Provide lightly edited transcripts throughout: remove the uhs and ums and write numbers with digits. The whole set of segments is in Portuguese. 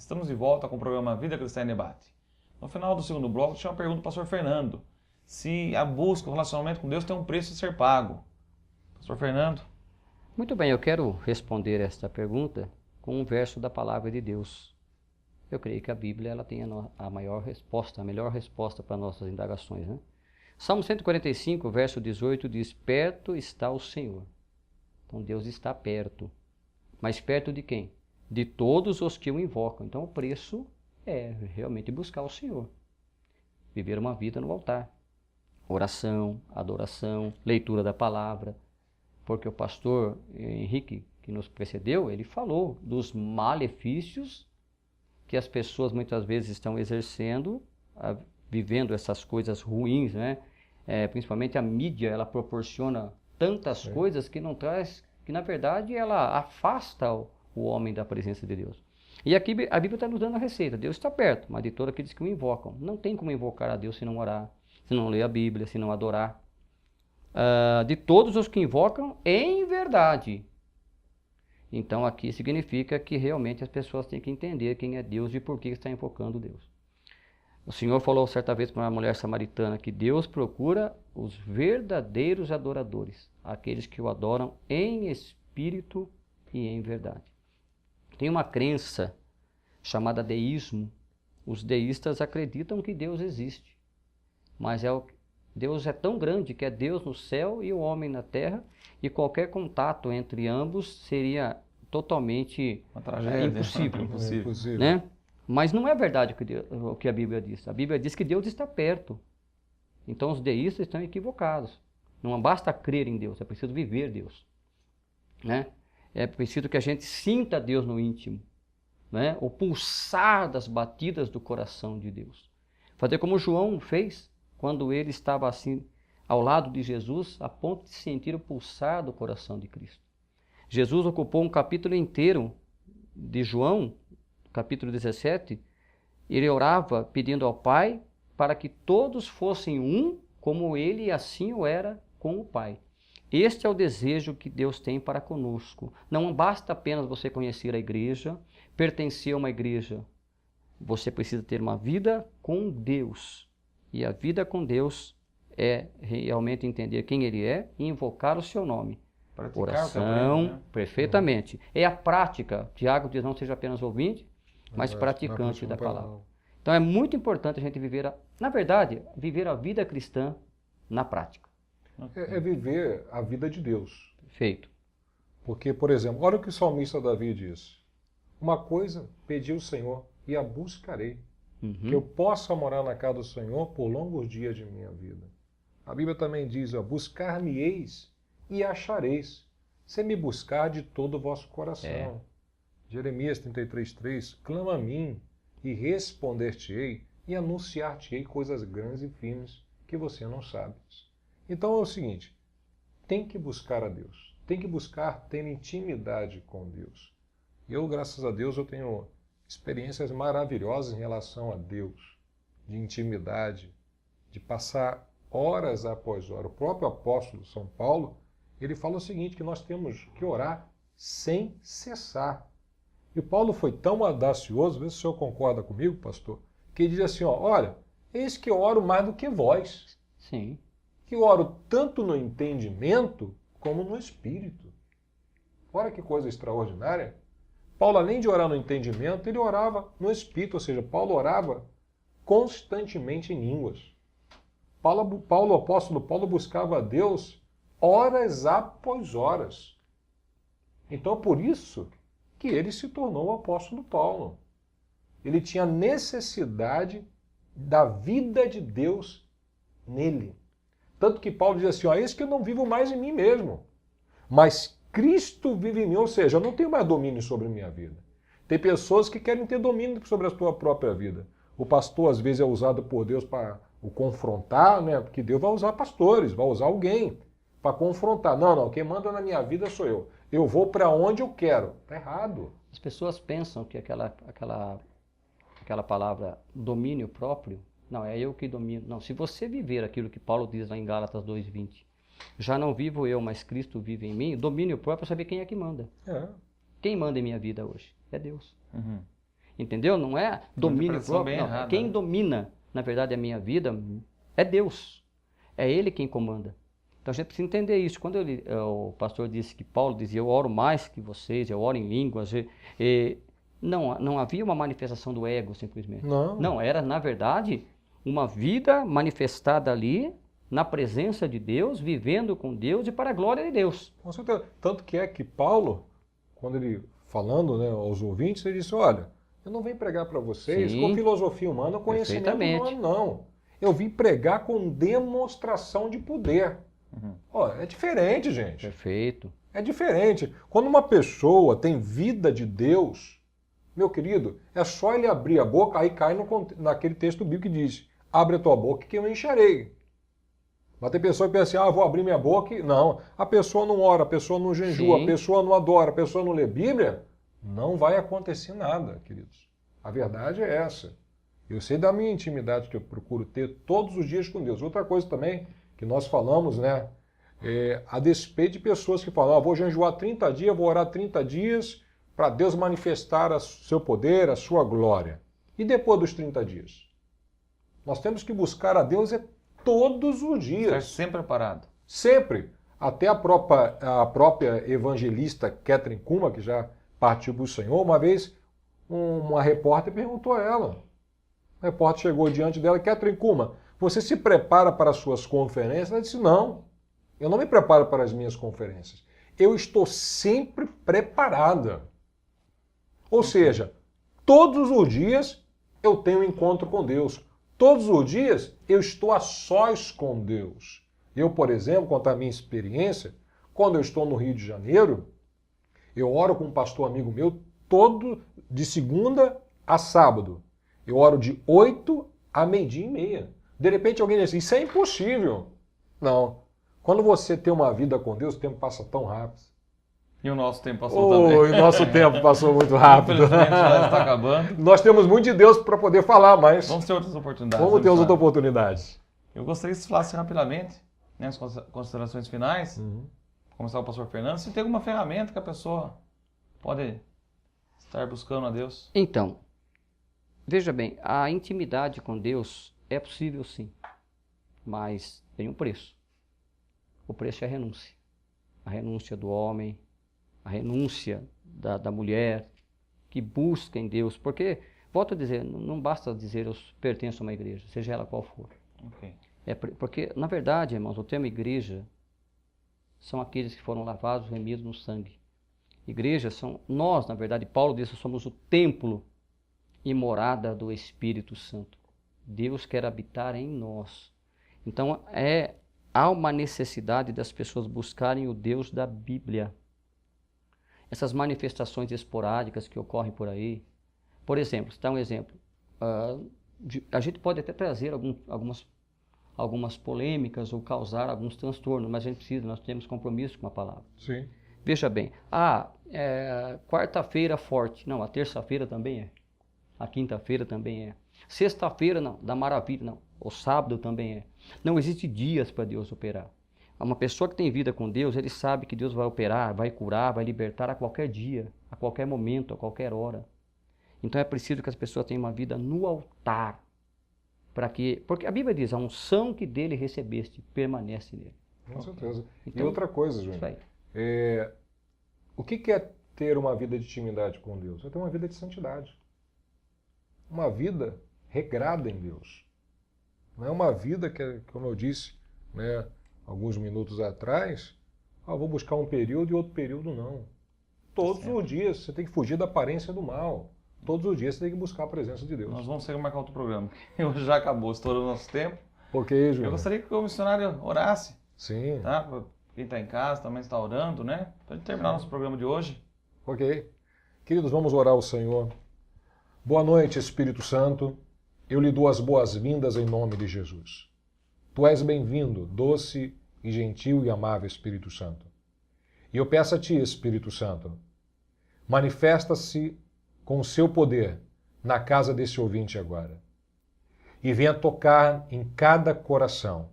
Estamos de volta com o programa Vida Cristã em Debate. No final do segundo bloco, tinha uma pergunta do pastor Fernando. Se a busca, o relacionamento com Deus tem um preço a ser pago. Pastor Fernando? Muito bem, eu quero responder esta pergunta com um verso da palavra de Deus. Eu creio que a Bíblia ela tem a maior resposta, a melhor resposta para nossas indagações, né? Salmo 145, verso 18 diz: perto está o Senhor. Então Deus está perto. Mas perto de quem? De todos os que o invocam. Então o preço é realmente buscar o Senhor. Viver uma vida no altar. Oração, adoração, leitura da palavra. Porque o pastor Henrique, que nos precedeu, ele falou dos malefícios que as pessoas muitas vezes estão exercendo, vivendo essas coisas ruins, né? Principalmente a mídia, ela proporciona tantas coisas que não traz, que na verdade ela afasta o homem da presença de Deus. E aqui a Bíblia está nos dando a receita. Deus está perto, mas de todos aqueles que o invocam. Não tem como invocar a Deus se não orar, se não ler a Bíblia, se não adorar. De todos os que invocam em verdade. Então aqui significa que realmente as pessoas têm que entender quem é Deus e por que está invocando Deus. O Senhor falou certa vez para uma mulher samaritana que Deus procura os verdadeiros adoradores, aqueles que o adoram em espírito e em verdade. Tem uma crença chamada deísmo. Os deístas acreditam que Deus existe, mas Deus é tão grande que é Deus no céu e o homem na terra, e qualquer contato entre ambos seria totalmente Uma tragédia. impossível. Né? Mas não é verdade o que a Bíblia diz. A Bíblia diz que Deus está perto. Então os deístas estão equivocados. Não basta crer em Deus, é preciso viver Deus. Né? É preciso que a gente sinta Deus no íntimo. Né? O pulsar das batidas do coração de Deus. Fazer como João fez quando ele estava assim ao lado de Jesus, a ponto de sentir o pulsar do coração de Cristo. Jesus ocupou um capítulo inteiro de João, capítulo 17, ele orava pedindo ao Pai para que todos fossem um, como ele assim o era com o Pai. Este é o desejo que Deus tem para conosco. Não basta apenas você conhecer a igreja, pertencer a uma igreja. Você precisa ter uma vida com Deus. E a vida com Deus é realmente entender quem Ele é e invocar o seu nome. Praticar oração, né? Perfeitamente. É a prática. Tiago diz, não seja apenas ouvinte, mas praticante da palavra. Então é muito importante a gente viver, na verdade, viver a vida cristã na prática. É viver a vida de Deus. Perfeito. Porque, por exemplo, olha o que o salmista Davi diz. Uma coisa pedi ao Senhor e a buscarei. Que eu possa morar na casa do Senhor por longos dias de minha vida. A Bíblia também diz, buscar-me-eis e achareis, se me buscar de todo o vosso coração. Jeremias 33:3, clama a mim e responder-te-ei e anunciar-te-ei coisas grandes e firmes que você não sabe. Então é o seguinte, tem que buscar a Deus, tem que buscar ter intimidade com Deus. Eu, graças a Deus, eu tenho experiências maravilhosas em relação a Deus, de intimidade, de passar horas após horas. O próprio apóstolo São Paulo, ele fala o seguinte, que nós temos que orar sem cessar. E Paulo foi tão audacioso, vê se o senhor concorda comigo, pastor, que ele diz assim, olha, eis que eu oro mais do que vós. Sim. Que eu oro tanto no entendimento como no espírito. Olha que coisa extraordinária. Paulo, além de orar no entendimento, ele orava no espírito, ou seja, Paulo orava constantemente em línguas. O apóstolo Paulo buscava a Deus horas após horas. Então, por isso que ele se tornou o apóstolo Paulo. Ele tinha necessidade da vida de Deus nele. Tanto que Paulo diz assim, eis que eu não vivo mais em mim mesmo, mas Cristo vive em mim, ou seja, eu não tenho mais domínio sobre a minha vida. Tem pessoas que querem ter domínio sobre a sua própria vida. O pastor, às vezes, é usado por Deus para o confrontar, né? Porque Deus vai usar pastores, vai usar alguém para confrontar. Não, quem manda na minha vida sou eu. Eu vou para onde eu quero. Está errado. As pessoas pensam que aquela palavra domínio próprio, não, é eu que domino. Não, se você viver aquilo que Paulo diz lá em Gálatas 2:20, já não vivo eu, mas Cristo vive em mim, domínio próprio é saber quem é que manda. Quem manda em minha vida hoje? É Deus. Entendeu? Não é domínio interpretação próprio. bem Não. errada, Quem né? domina, na verdade, a minha vida é Deus. É Ele quem comanda. Então a gente precisa entender isso. Quando o pastor disse que Paulo dizia, eu oro mais que vocês, eu oro em línguas. Não havia uma manifestação do ego, simplesmente. Não. Não, era, na verdade, uma vida manifestada ali, na presença de Deus, vivendo com Deus e para a glória de Deus. Com certeza. Tanto que é que Paulo, quando ele falando, né, aos ouvintes, ele disse, olha, eu não venho pregar para vocês Sim. com filosofia humana, conhecimento Perfeitamente. humano, não. Eu vim pregar com demonstração de poder. Ó, é diferente, gente. Perfeito. É diferente. Quando uma pessoa tem vida de Deus, meu querido, é só ele abrir a boca, aí cai naquele texto bíblico que diz, abre a tua boca que eu encherei. Mas tem pessoa que pensa assim, eu vou abrir minha boca e... Não, a pessoa não ora, a pessoa não jejua, Sim. a pessoa não adora, a pessoa não lê Bíblia, não vai acontecer nada, queridos. A verdade é essa. Eu sei da minha intimidade que eu procuro ter todos os dias com Deus. Outra coisa também que nós falamos, né? A despeito de pessoas que falam, vou jejuar 30 dias, vou orar 30 dias para Deus manifestar o seu poder, a sua glória. E depois dos 30 dias? Nós temos que buscar a Deus todos os dias. Estar sempre preparado. Sempre. Até a própria evangelista Catherine Kuma, que já partiu para o Senhor, uma vez uma repórter perguntou a ela. O repórter chegou diante dela, Catherine Kuma, você se prepara para as suas conferências? Ela disse, não, eu não me preparo para as minhas conferências. Eu estou sempre preparada. Ou seja, todos os dias eu tenho um encontro com Deus. Todos os dias eu estou a sós com Deus. Eu, por exemplo, contar a minha experiência, quando eu estou no Rio de Janeiro, eu oro com um pastor amigo meu de segunda a sábado. Eu oro de 8 a meio-dia e meia. De repente alguém diz assim, isso é impossível. Não. Quando você tem uma vida com Deus, o tempo passa tão rápido. E o nosso tempo passou também. O nosso tempo passou muito rápido. Infelizmente já está acabando. Nós temos muito de Deus para poder falar, mas Vamos ter outras oportunidades. vamos ter outras oportunidades. Eu gostaria que você falasse rapidamente, né, as considerações finais, começar o pastor Fernando, se tem alguma ferramenta que a pessoa pode estar buscando a Deus. Então, veja bem, a intimidade com Deus é possível sim, mas tem um preço. O preço é a renúncia. A renúncia do homem, a renúncia da mulher que busca em Deus. Porque, volto a dizer, não basta dizer eu pertenço a uma igreja, seja ela qual for. Okay. Porque, na verdade, irmãos, o termo igreja são aqueles que foram lavados, remidos no sangue. Igrejas são nós, na verdade, Paulo disse, somos o templo e morada do Espírito Santo. Deus quer habitar em nós. Então, há uma necessidade das pessoas buscarem o Deus da Bíblia. Essas manifestações esporádicas que ocorrem por aí. Por exemplo, dá um exemplo. A gente pode até trazer algumas polêmicas ou causar alguns transtornos, mas nós temos compromisso com a palavra. Sim. Veja bem, quarta-feira forte. Não, a terça-feira também é. A quinta-feira também é. Sexta-feira não, da maravilha não. O sábado também é. Não existe dias para Deus operar. Uma pessoa que tem vida com Deus, ele sabe que Deus vai operar, vai curar, vai libertar a qualquer dia, a qualquer momento, a qualquer hora. Então é preciso que as pessoas tenham uma vida no altar. Porque a Bíblia diz, a unção que dele recebeste permanece nele. Com certeza. Então, e outra coisa, Júnior. Isso aí. O que é ter uma vida de intimidade com Deus? É ter uma vida de santidade. Uma vida regrada em Deus. Não é uma vida que, como eu disse, né, alguns minutos atrás, vou buscar um período e outro período não. Todos os dias você tem que fugir da aparência do mal. Todos os dias você tem que buscar a presença de Deus. Nós vamos ter que marcar outro programa. Hoje já acabou, estourou o nosso tempo. Ok, Júnior. Eu gostaria que o missionário orasse. Sim. Tá? Quem está em casa também está orando, né? Para terminar nosso programa de hoje. Ok. Queridos, vamos orar ao Senhor. Boa noite, Espírito Santo. Eu lhe dou as boas-vindas em nome de Jesus. Tu és bem-vindo, doce e gentil e amável Espírito Santo. E eu peço a Ti, Espírito Santo, manifesta-se com o seu poder na casa desse ouvinte agora. E venha tocar em cada coração.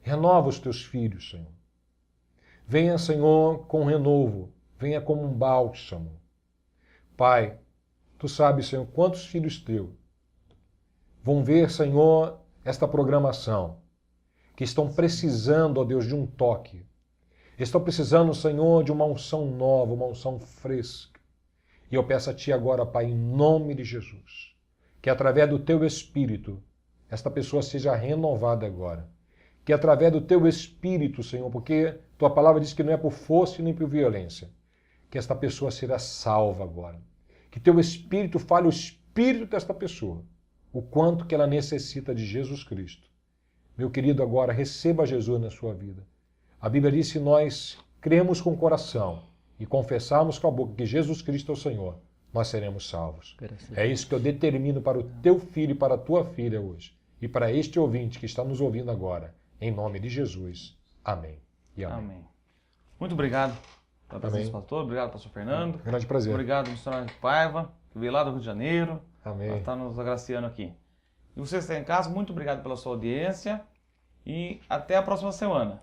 Renova os Teus filhos, Senhor. Venha, Senhor, com renovo. Venha como um bálsamo. Pai, Tu sabes, Senhor, quantos filhos teus vão ver, Senhor, esta programação, que estão precisando, ó Deus, de um toque. Estão precisando, Senhor, de uma unção nova, uma unção fresca. E eu peço a Ti agora, Pai, em nome de Jesus, que através do Teu Espírito, esta pessoa seja renovada agora. Que através do Teu Espírito, Senhor, porque Tua palavra diz que não é por força nem por violência, que esta pessoa será salva agora. Que Teu Espírito fale o espírito desta pessoa, o quanto que ela necessita de Jesus Cristo. Meu querido, agora receba Jesus na sua vida. A Bíblia diz que nós cremos com o coração e confessarmos com a boca que Jesus Cristo é o Senhor, nós seremos salvos. É isso que eu determino para o teu filho e para a tua filha hoje. E para este ouvinte que está nos ouvindo agora. Em nome de Jesus. Amém. E amém. Amém. Muito obrigado pela presença do pastor. Obrigado, pastor Fernando. Grande prazer. Obrigado, missionário Paiva, que veio lá do Rio de Janeiro. Amém. Para estar nos agraciando aqui. E vocês que estão em casa, muito obrigado pela sua audiência. E até a próxima semana.